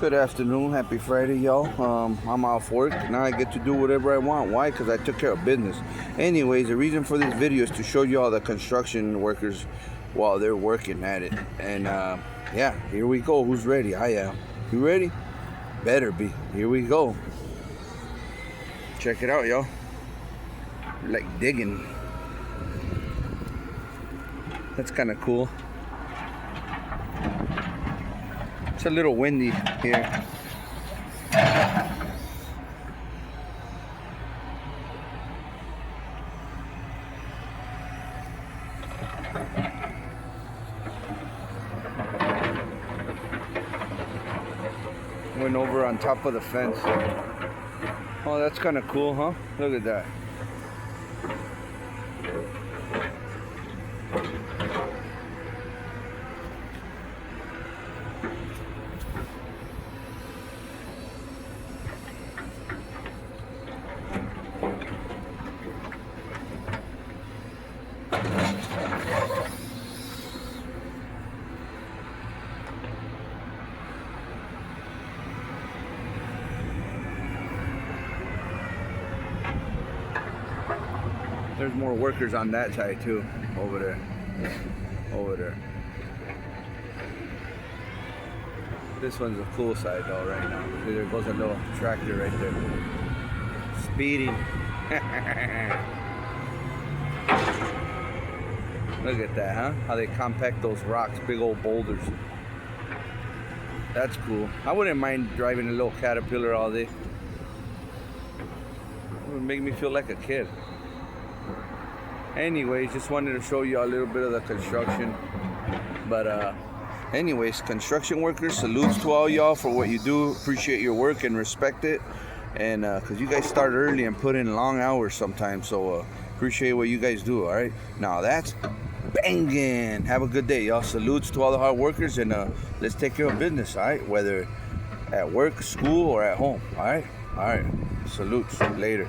Good afternoon, happy Friday, y'all. I'm off work. Now I get to do whatever I want. Why? Because I took care of business. Anyways, the reason for this video is to show you all the construction workers while they're working at it. And yeah, here we go. Who's ready? I am. You ready? Better be. Here we go. Check it out, y'all. Like digging. That's kind of cool. It's a little windy here. Went over on top of the fence. Oh, that's kind of cool, huh? Look at that. There's more workers on that side too, over there. Over there. This one's a cool side though right now. See, there goes a little tractor right there. Speeding. Look at that, huh? How they compact those rocks, big old boulders. That's cool. I wouldn't mind driving a little Caterpillar all day. It would make me feel like a kid. Anyways, just wanted to show you a little bit of the construction. But anyways, construction workers, salutes to all y'all for what you do. Appreciate your work and respect it. And because you guys start early and put in long hours sometimes, so appreciate what you guys do. All right, now that's banging. Have a good day, y'all. Salutes to all the hard workers, and let's take care of business. All right, whether at work, school, or at home. All right, salutes. Later.